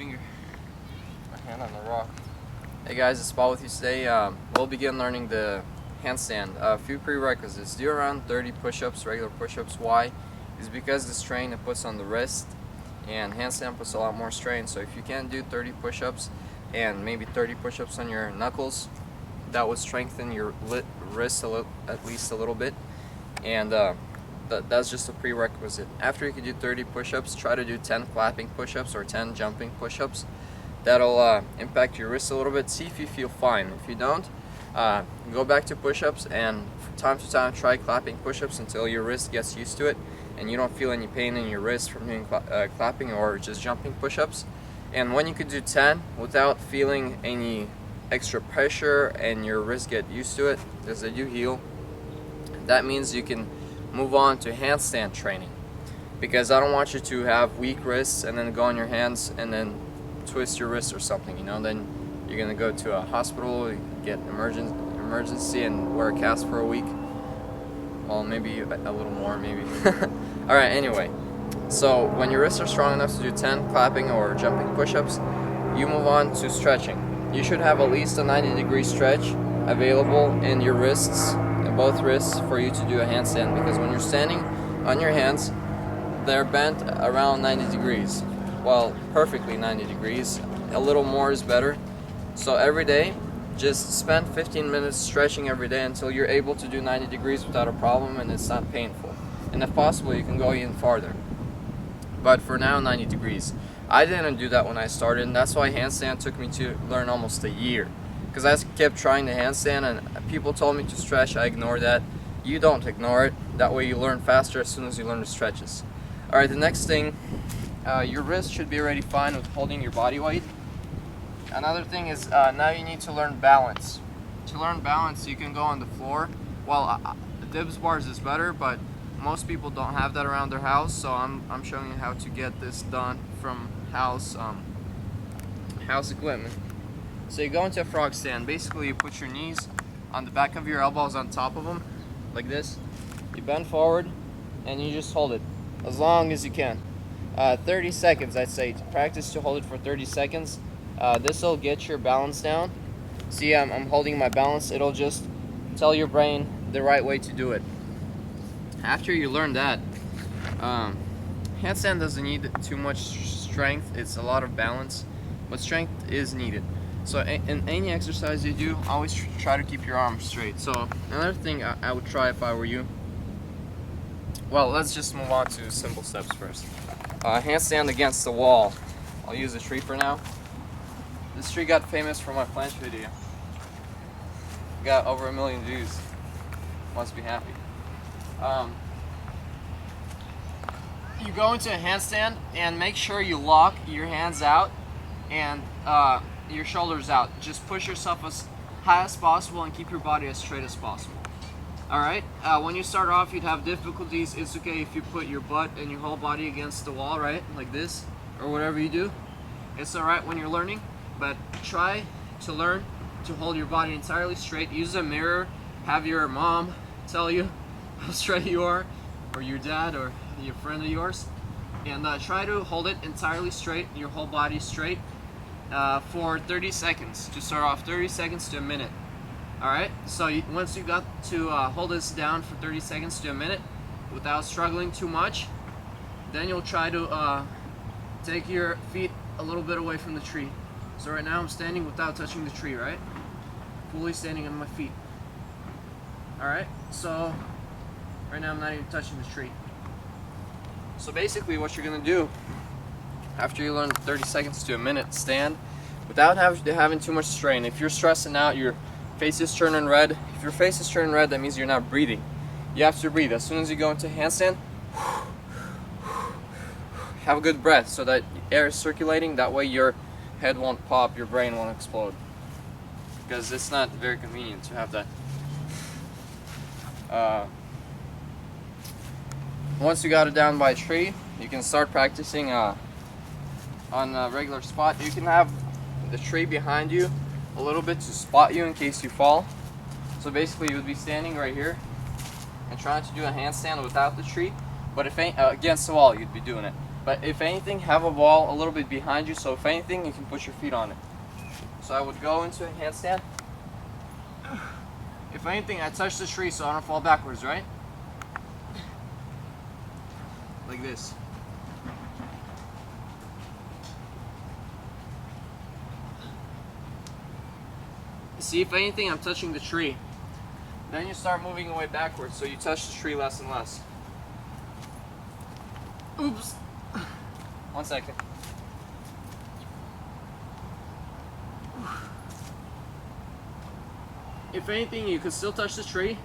keeping my hand on the rock. Hey guys, it's Paul with you today. We'll begin learning the handstand. A few prerequisites. Do around 30 push-ups, regular push-ups. Why? Is because the strain it puts on the wrist, and handstand puts a lot more strain. So if you can't do 30 push-ups and maybe 30 push-ups on your knuckles, that would strengthen your wrist at least a little bit, and that's just a prerequisite. After you can do 30 push-ups, try to do 10 clapping push-ups or 10 jumping push-ups. That'll impact your wrist a little bit. See if you feel fine. If you don't, go back to push-ups, and from time to time try clapping push-ups until your wrist gets used to it and you don't feel any pain in your wrist from doing clapping or just jumping push-ups. And when you can do 10 without feeling any extra pressure and your wrist get used to it, because they do heal, that means you can move on to handstand training. Because I don't want you to have weak wrists and then go on your hands and then twist your wrist or something, you know. Then you're gonna go to a hospital, get emergency and wear a cast for a week. Well, maybe a little more, maybe. Alright, anyway, so when your wrists are strong enough to do 10 clapping or jumping push-ups, you move on to stretching. You should have at least a 90-degree stretch available in your wrists, in both wrists, for you to do a handstand, because when you're standing on your hands, they're bent around 90 degrees. Well, perfectly 90 degrees. A little more is better. So every day, just spend 15 minutes stretching every day until you're able to do 90 degrees without a problem and it's not painful. And if possible, you can go even farther. But for now, 90 degrees. I didn't do that when I started, and that's why handstand took me to learn almost a year. Because I kept trying the handstand and people told me to stretch. I ignored that. You don't ignore it. That way you learn faster as soon as you learn the stretches. Alright, the next thing, your wrist should be already fine with holding your body weight. Another thing is now you need to learn balance. To learn balance, you can go on the floor. Well, the dibs bars is better, but most people don't have that around their house, so I'm showing you how to get this done from house equipment. So you go into a frog stand. Basically, you put your knees on the back of your elbows on top of them, like this. You bend forward, and you just hold it as long as you can. 30 seconds, I'd say. To practice to hold it for 30 seconds. This will get your balance down. See, I'm holding my balance. It'll just tell your brain the right way to do it. After you learn that, handstand doesn't need too much strength. It's a lot of balance, but strength is needed. So in any exercise you do, always try to keep your arms straight. So another thing I would try if I were you, well, let's just move on to simple steps first. Handstand against the wall. I'll use a tree for now. This tree got famous for my planche video. Got over 1 million views. Must be happy. You go into a handstand and make sure you lock your hands out and your shoulders out. Just push yourself as high as possible and keep your body as straight as possible. Alright, when you start off, you'd have difficulties. It's okay if you put your butt and your whole body against the wall, right? Like this, or whatever you do. It's alright when you're learning, but try to learn to hold your body entirely straight. Use a mirror, have your mom tell you how straight you are, or your dad, or your friend of yours, and try to hold it entirely straight, your whole body straight, for 30 seconds. To start off, 30 seconds to a minute. Alright, so once you got to hold this down for 30 seconds to a minute without struggling too much, then you'll try to take your feet a little bit away from the tree. So right now I'm standing without touching the tree, right? Fully standing on my feet. Alright, so right now I'm not even touching the tree. So basically what you're going to do after you learn 30 seconds to a minute stand without having too much strain. If you're stressing out, your face is turning red. If your face is turning red, that means you're not breathing. You have to breathe. As soon as you go into handstand, have a good breath so that air is circulating. That way your head won't pop, your brain won't explode. Because it's not very convenient to have that. Once you got it down by a tree, you can start practicing on a regular spot. You can have the tree behind you a little bit to spot you in case you fall. So basically you would be standing right here and trying to do a handstand without the tree, but if against the wall you'd be doing it. But if anything, have a wall a little bit behind you, so if anything, you can put your feet on it. So I would go into a handstand. If anything, I touch the tree so I don't fall backwards, right? Like this. See, if anything, I'm touching the tree. Then you start moving away backwards, so you touch the tree less and less. Oops. 1 second. If anything, you can still touch the tree.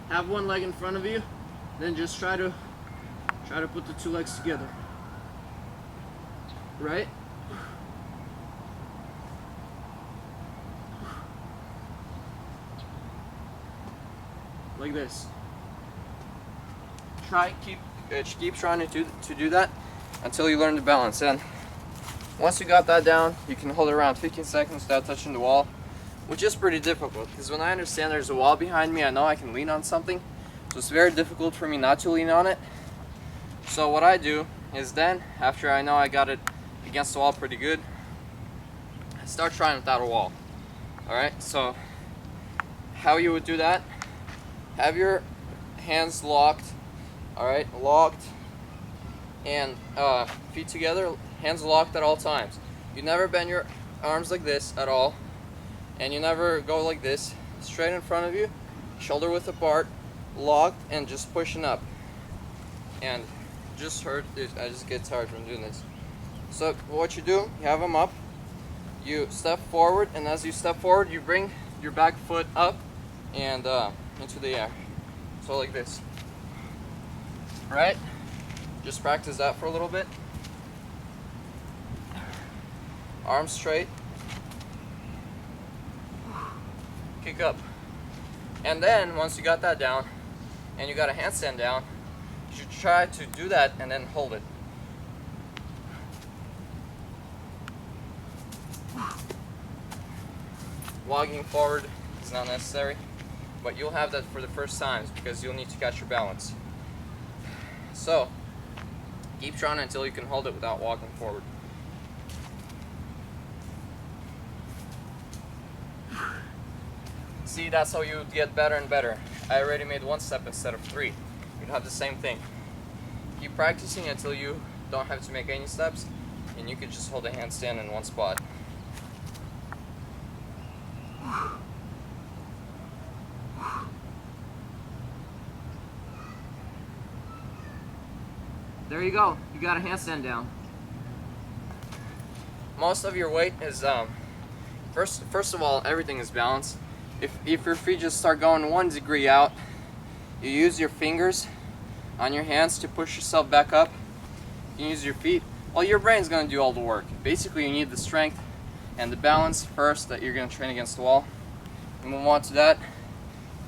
Have one leg in front of you, then just try to put the two legs together. Right? Like this. Keep trying to do that until you learn to balance. And once you got that down, you can hold it around 15 seconds without touching the wall, which is pretty difficult because when I understand there's a wall behind me, I know I can lean on something, so it's very difficult for me not to lean on it. So what I do is then, after I know I got it against the wall pretty good, I start trying without a wall. Alright, so how you would do that: have your hands locked, alright, locked, and feet together, hands locked at all times. You never bend your arms like this at all, and you never go like this. Straight in front of you, shoulder width apart, locked, and just pushing up. And I just get tired from doing this. So what you do, you have them up, you step forward, and as you step forward, you bring your back foot up and into the air. So like this. Right? Just practice that for a little bit. Arms straight. Kick up. And then once you got that down and you got a handstand down, you should try to do that and then hold it. Walking forward is not necessary, but you'll have that for the first times because you'll need to catch your balance. So keep trying until you can hold it without walking forward. See, that's how you get better and better. I already made one step instead of 3. You'd have the same thing. Keep practicing until you don't have to make any steps, and you can just hold a handstand in one spot. There you go. You got a handstand down. Most of your weight is first of all, everything is balanced. If your feet just start going 1 degree out, you use your fingers on your hands to push yourself back up. You use your feet. Well, your brain's going to do all the work. Basically, you need the strength and the balance first that you're going to train against the wall. You move on to that,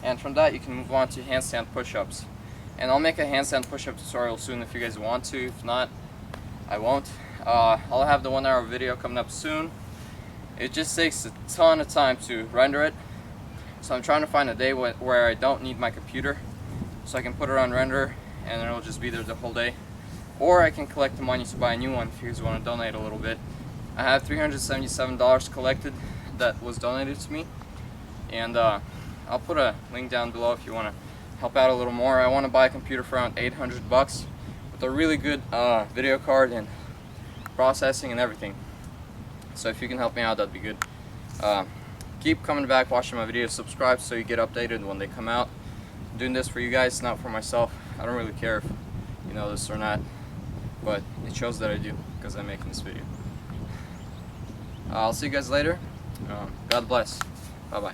and from that you can move on to handstand push-ups. And I'll make a handstand push-up tutorial soon if you guys want to. If not, I won't. I'll have the 1-hour video coming up soon. It just takes a ton of time to render it. So I'm trying to find a day where I don't need my computer, so I can put it on render and it'll just be there the whole day. Or I can collect the money to buy a new one if you guys want to donate a little bit. I have $377 collected that was donated to me, and I'll put a link down below if you want to help out a little more. I want to buy a computer for around $800 with a really good video card and processing and everything. So if you can help me out, that'd be good. Keep coming back, watching my videos, subscribe so you get updated when they come out. I'm doing this for you guys, not for myself. I don't really care if you know this or not, but it shows that I do because I'm making this video. I'll see you guys later. God bless. Bye bye.